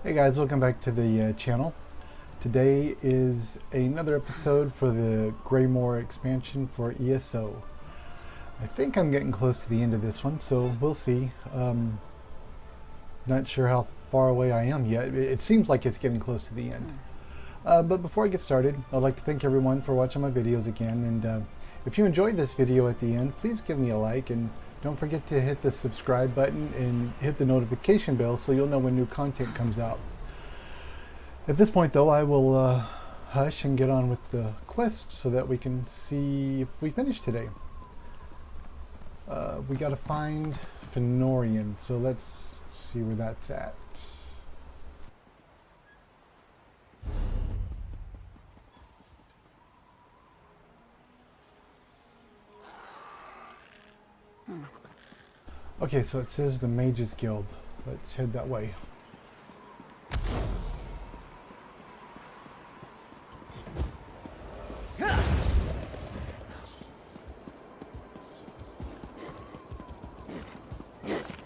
Hey guys, welcome back to the channel. Today is another episode for the Greymoor expansion for ESO. I think I'm getting close to the end of this one, so we'll see. Not sure how far away I am yet. It seems like it's getting close to the end. But before I get started, I'd like to thank everyone for watching my videos again. And if you enjoyed this video at the end, please give me a like and don't forget to hit the subscribe button and hit the notification bell so you'll know when new content comes out. At this point though, I will hush and get on with the quest so that we can see if we finish today. We gotta find Fenorian, so let's see where that's at. Okay, so it says the Mages Guild. Let's head that way.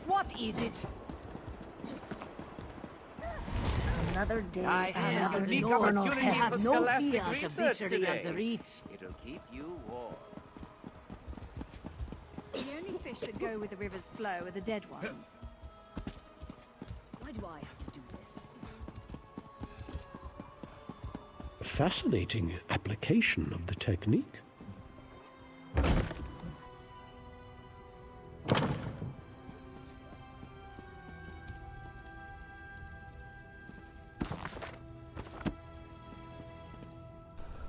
What is it? Another day, I have another a unique dawn. opportunity I have for no scholastic fears of research victory as a today. reach. It'll keep you warm. The only fish that go with the river's flow are the dead ones. Why do I have to do this? A fascinating application of the technique.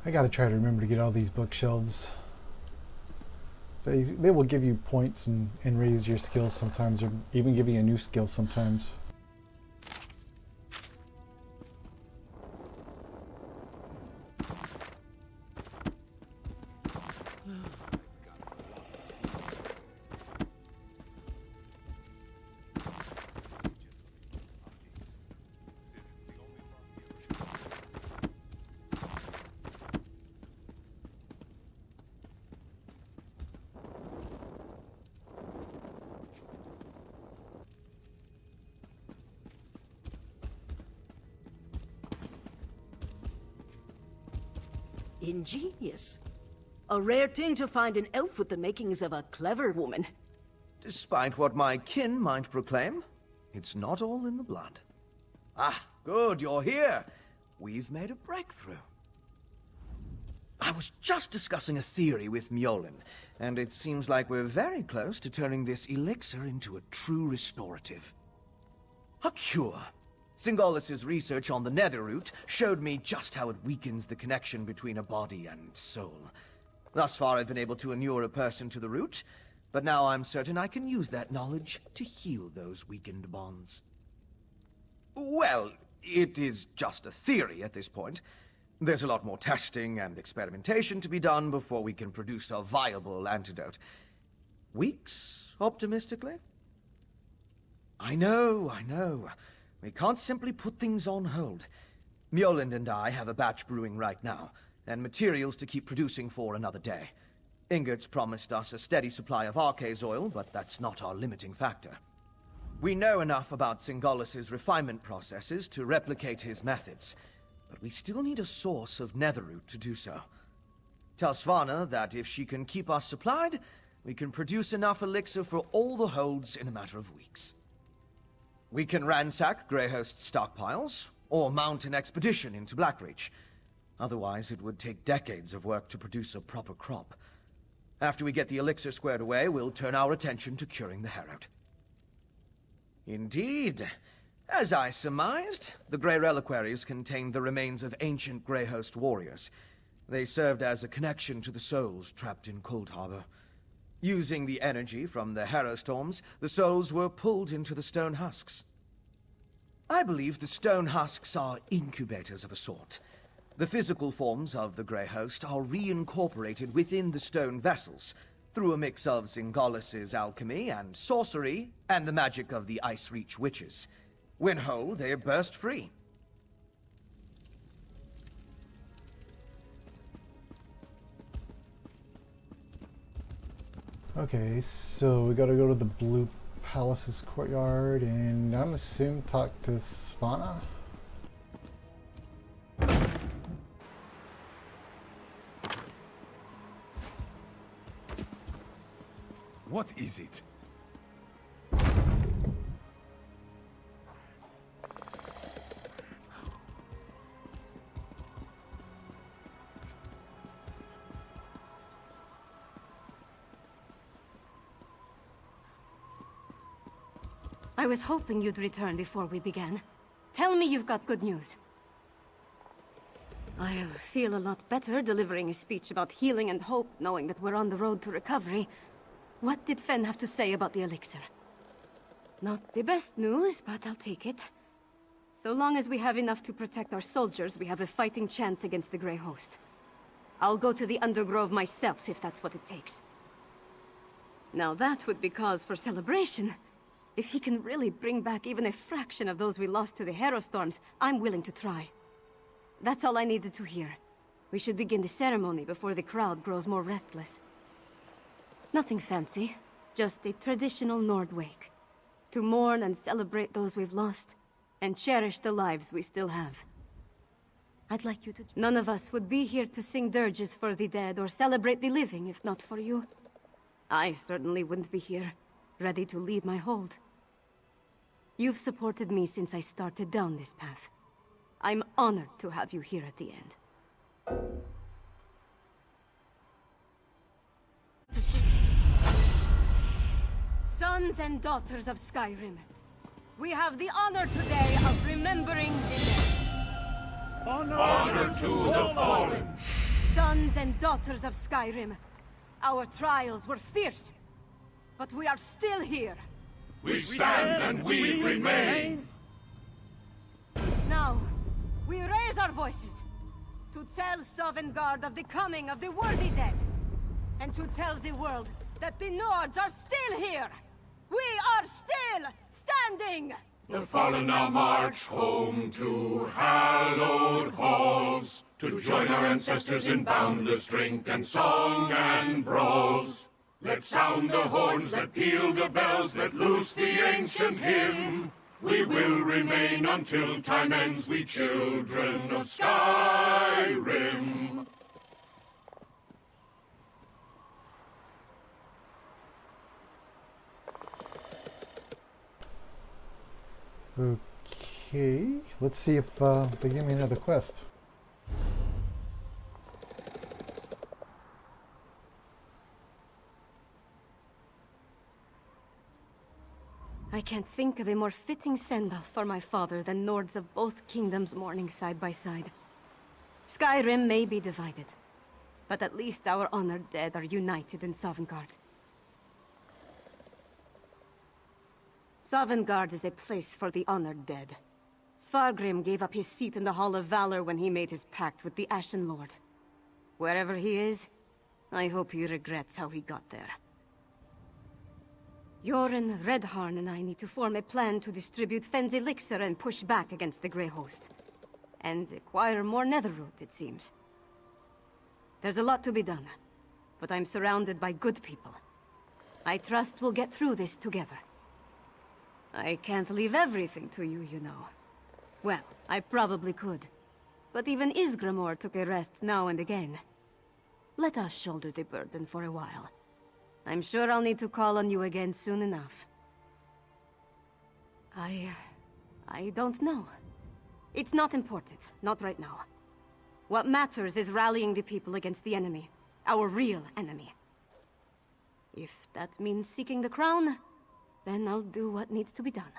I gotta try to remember to get all these bookshelves. They will give you points and raise your skills sometimes, or even give you a new skill sometimes. Ingenious. A rare thing to find an elf with the makings of a clever woman. Despite what my kin might proclaim, it's not all in the blood. Ah, good, you're here. We've made a breakthrough. I was just discussing a theory with Mjolnir, and it seems like we're very close to turning this elixir into a true restorative. A cure. Singolis's research on the nether root showed me just how it weakens the connection between a body and soul. Thus far, I've been able to inure a person to the root, but now I'm certain I can use that knowledge to heal those weakened bonds. Well, it is just a theory at this point. There's a lot more testing and experimentation to be done before we can produce a viable antidote. Weeks, optimistically? I know. We can't simply put things on hold. Mjolnir and I have a batch brewing right now, and materials to keep producing for another day. Ingert's promised us a steady supply of Arcase oil, but that's not our limiting factor. We know enough about Singolis's refinement processes to replicate his methods, but we still need a source of netherroot to do so. Tell Svanna that if she can keep us supplied, we can produce enough elixir for all the holds in a matter of weeks. We can ransack Greyhost's stockpiles, or mount an expedition into Blackreach. Otherwise, it would take decades of work to produce a proper crop. After we get the elixir squared away, we'll turn our attention to curing the Herald. Indeed. As I surmised, the Grey Reliquaries contained the remains of ancient Greyhost warriors. They served as a connection to the souls trapped in Cold Harbor. Using the energy from the Harrow Storms, the souls were pulled into the stone husks. I believe the stone husks are incubators of a sort. The physical forms of the Grey Host are reincorporated within the stone vessels, through a mix of Singolis's alchemy and sorcery, and the magic of the Ice Reach witches. When whole, they burst free. Okay, so we gotta go to the Blue Palace's courtyard and I'm assuming talk to Svanna. What is it? I was hoping you'd return before we began. Tell me you've got good news. I'll feel a lot better delivering a speech about healing and hope, knowing that we're on the road to recovery. What did Fen have to say about the elixir? Not the best news, but I'll take it. So long as we have enough to protect our soldiers, we have a fighting chance against the Grey Host. I'll go to the Undergrove myself, if that's what it takes. Now that would be cause for celebration. If he can really bring back even a fraction of those we lost to the Harrowstorms, I'm willing to try. That's all I needed to hear. We should begin the ceremony before the crowd grows more restless. Nothing fancy, just a traditional Nord wake. To mourn and celebrate those we've lost, and cherish the lives we still have. I'd like you to... None of us would be here to sing dirges for the dead or celebrate the living if not for you. I certainly wouldn't be here, ready to lead my hold. You've supported me since I started down this path. I'm honored to have you here at the end. Sons and daughters of Skyrim, we have the honor today of remembering the dead. Honor to the fallen! Sons and daughters of Skyrim, our trials were fierce, but we are still here. We stand and we remain! Now, we raise our voices to tell Sovngarde of the coming of the worthy dead, and to tell the world that the Nords are still here! We are still standing! The fallen now march home to hallowed halls, to join our ancestors in boundless drink and song and brawls. Let sound the horns, let peal the bells, let loose the ancient hymn. We will remain until time ends, we children of Skyrim. Okay, let's see if they give me another quest. I can't think of a more fitting send-off for my father than Nords of both kingdoms mourning side by side. Skyrim may be divided, but at least our honored dead are united in Sovngarde. Sovngarde is a place for the honored dead. Svargrim gave up his seat in the Hall of Valor when he made his pact with the Ashen Lord. Wherever he is, I hope he regrets how he got there. Yoren, Redharn, and I need to form a plan to distribute Fen's elixir and push back against the Grey Host. And acquire more Netherroot, it seems. There's a lot to be done, but I'm surrounded by good people. I trust we'll get through this together. I can't leave everything to you, you know. Well, I probably could. But even Greymoor took a rest now and again. Let us shoulder the burden for a while. I'm sure I'll need to call on you again soon enough. I don't know. It's not important, not right now. What matters is rallying the people against the enemy. Our real enemy. If that means seeking the crown, then I'll do what needs to be done.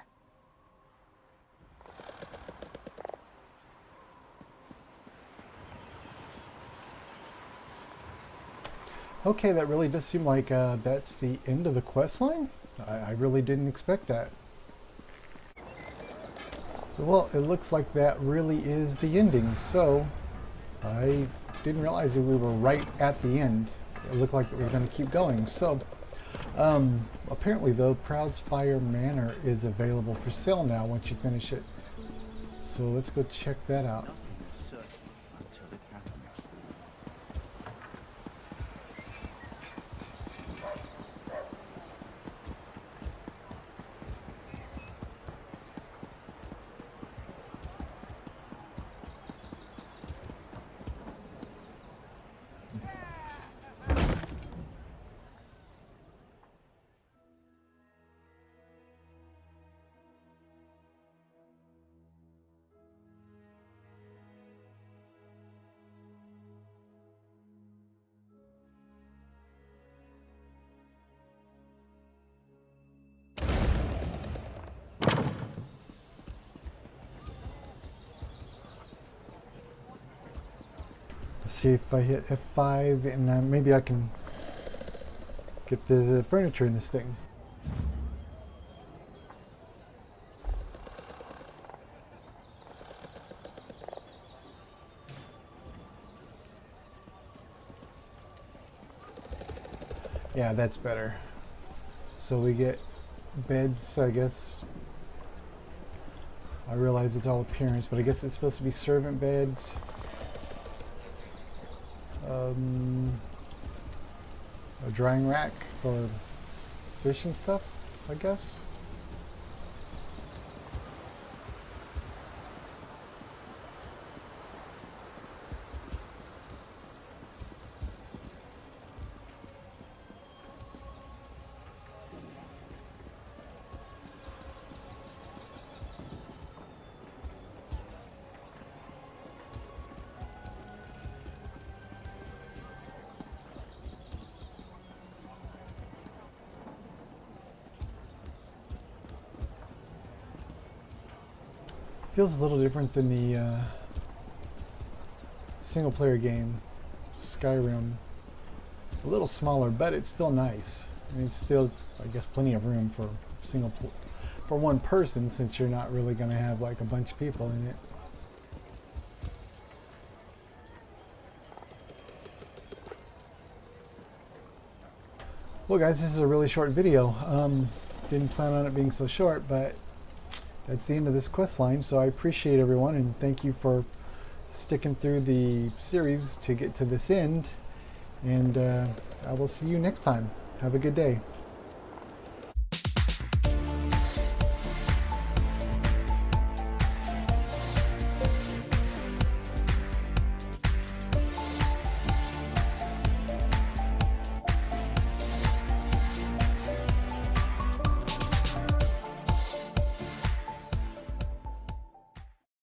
Okay, that really does seem like that's the end of the quest line. I really didn't expect that. Well, it looks like that really is the ending, so I didn't realize that we were right at the end. It looked like it was going to keep going. So, apparently though, Proudspire Manor is available for sale now once you finish it. So let's go check that out. Let's see if I hit F5 and maybe I can get the furniture in this thing. Yeah, that's better. So we get beds, I guess. I realize it's all appearance, but I guess it's supposed to be servant beds. A drying rack for fish and stuff, I guess. Feels a little different than the single player game, Skyrim. A little smaller, but it's still nice. I mean, it's still, I guess, plenty of room for for one person, since you're not really going to have like a bunch of people in it. Well guys, this is a really short video. Didn't plan on it being so short, but that's the end of this quest line, so I appreciate everyone and thank you for sticking through the series to get to this end, and I will see you next time. Have a good day.